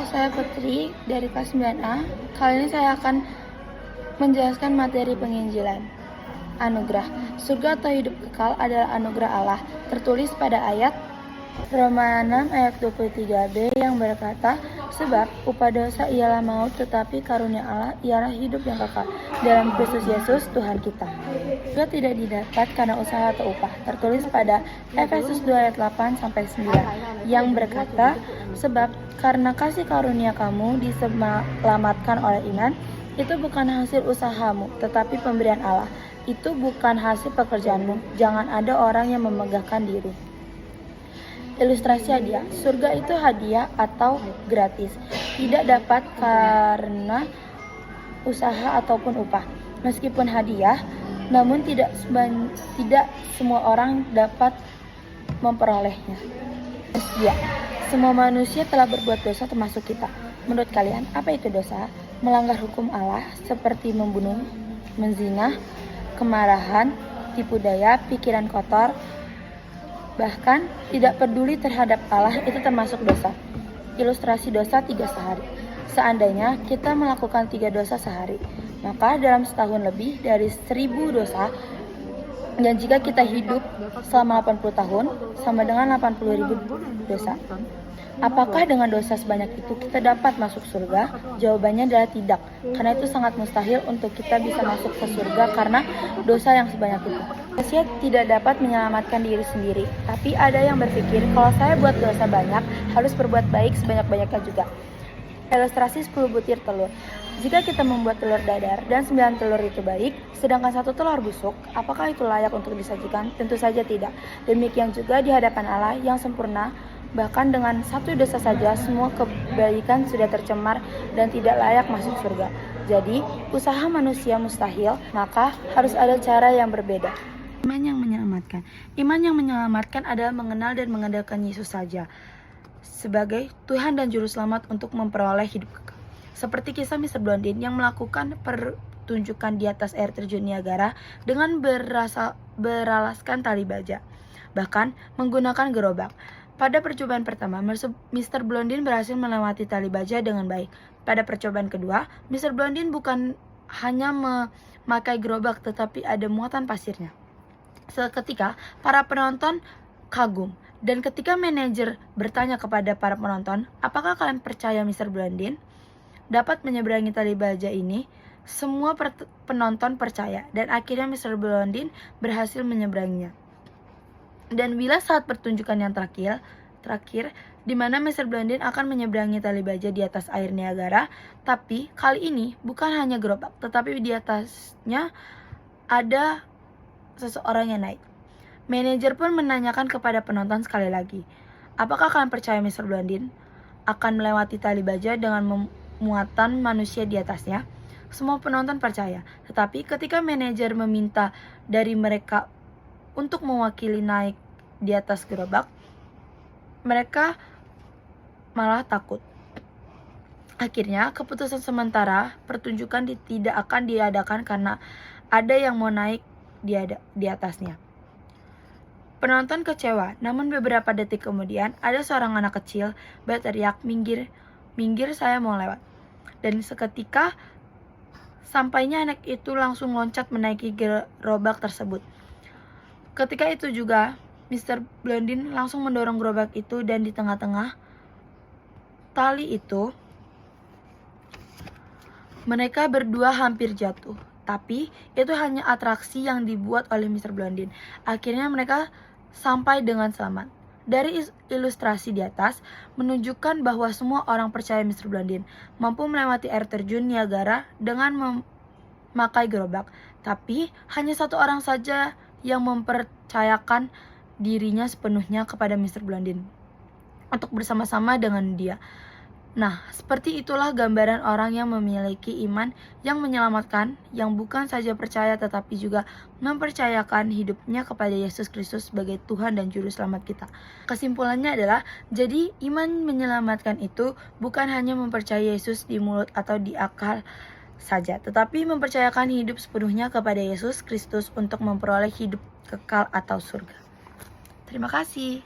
saya Putri dari kelas 9A. Kali ini saya akan menjelaskan materi penginjilan. Anugerah. Surga atau hidup kekal adalah anugerah Allah. Tertulis pada ayat Roma 6 ayat 23b yang berkata, sebab upah dosa ialah maut, tetapi karunia Allah ialah hidup yang kekal dalam Kristus Yesus Tuhan kita. Surga tidak didapat karena usaha atau upah. Tertulis pada Efesus 2 ayat 8-9 yang berkata, sebab karena kasih karunia kamu diselamatkan oleh iman, itu bukan hasil usahamu, tetapi pemberian Allah. Itu bukan hasil pekerjaanmu. Jangan ada orang yang memegahkan diri. Ilustrasi hadiah. Surga itu hadiah atau gratis. Tidak dapat karena usaha ataupun upah. Meskipun hadiah, namun tidak semua orang dapat memperolehnya. Ya, semua manusia telah berbuat dosa termasuk kita. Menurut kalian, apa itu dosa? Melanggar hukum Allah seperti membunuh, menzinah, kemarahan, tipu daya, pikiran kotor, bahkan tidak peduli terhadap Allah itu termasuk dosa. Ilustrasi dosa 3 sehari. Seandainya kita melakukan 3 dosa sehari, maka dalam setahun lebih dari 1000 dosa. Dan jika kita hidup selama 80 tahun, sama dengan 80.000 dosa. Apakah dengan dosa sebanyak itu kita dapat masuk surga? Jawabannya adalah tidak, karena itu sangat mustahil untuk kita bisa masuk ke surga karena dosa yang sebanyak itu. Manusia tidak dapat menyelamatkan diri sendiri, tapi ada yang berpikir kalau saya buat dosa banyak, harus berbuat baik sebanyak-banyaknya juga. Ilustrasi 10 butir telur. Jika kita membuat telur dadar dan 9 telur itu baik, sedangkan 1 telur busuk, apakah itu layak untuk disajikan? Tentu saja tidak. Demikian juga di hadapan Allah yang sempurna, bahkan dengan 1 dosa saja semua kebaikan sudah tercemar dan tidak layak masuk surga. Jadi, usaha manusia mustahil, maka harus ada cara yang berbeda. Iman yang menyelamatkan. Iman yang menyelamatkan adalah mengenal dan mengandalkan Yesus saja sebagai Tuhan dan Juru Selamat untuk memperoleh hidup kekal. Seperti kisah Mr. Blondin yang melakukan pertunjukan di atas air terjun Niagara dengan beralaskan tali baja, bahkan menggunakan gerobak. Pada percobaan pertama, Mr. Blondin berhasil melewati tali baja dengan baik. Pada percobaan kedua, Mr. Blondin bukan hanya memakai gerobak, tetapi ada muatan pasirnya. Seketika, para penonton kagum. Dan ketika manajer bertanya kepada para penonton, apakah kalian percaya Mr. Blondin dapat menyeberangi tali baja ini? Semua penonton percaya, dan akhirnya Mr. Blondin berhasil menyeberanginya. Dan bila saat pertunjukan yang terakhir, di mana Mr. Blondin akan menyeberangi tali baja di atas air Niagara, tapi kali ini bukan hanya gerobak, tetapi di atasnya ada seseorang yang naik. Manajer pun menanyakan kepada penonton sekali lagi, apakah kalian percaya Mr. Blondin akan melewati tali baja dengan muatan manusia di atasnya? Semua penonton percaya, tetapi ketika manajer meminta dari mereka untuk mewakili naik di atas gerobak, mereka malah takut. Akhirnya, keputusan sementara pertunjukan tidak akan diadakan karena ada yang mau naik di atasnya. Penonton kecewa, namun beberapa detik kemudian ada seorang anak kecil berteriak, minggir, minggir, saya mau lewat. Dan seketika sampainya anak itu langsung loncat menaiki gerobak tersebut. Ketika itu juga Mr. Blondin langsung mendorong gerobak itu, dan di tengah-tengah tali itu mereka berdua hampir jatuh. Tapi itu hanya atraksi yang dibuat oleh Mr. Blondin. Akhirnya mereka sampai dengan selamat. Dari ilustrasi di atas menunjukkan bahwa semua orang percaya Mr. Blondin mampu melewati air terjun Niagara dengan memakai gerobak. Tapi hanya 1 orang saja yang mempercayakan dirinya sepenuhnya kepada Mr. Blondin untuk bersama-sama dengan dia. Nah, seperti itulah gambaran orang yang memiliki iman yang menyelamatkan, yang bukan saja percaya tetapi juga mempercayakan hidupnya kepada Yesus Kristus sebagai Tuhan dan Juru Selamat kita. Kesimpulannya adalah, jadi iman menyelamatkan itu bukan hanya mempercayai Yesus di mulut atau di akal saja, tetapi mempercayakan hidup sepenuhnya kepada Yesus Kristus untuk memperoleh hidup kekal atau surga. Terima kasih.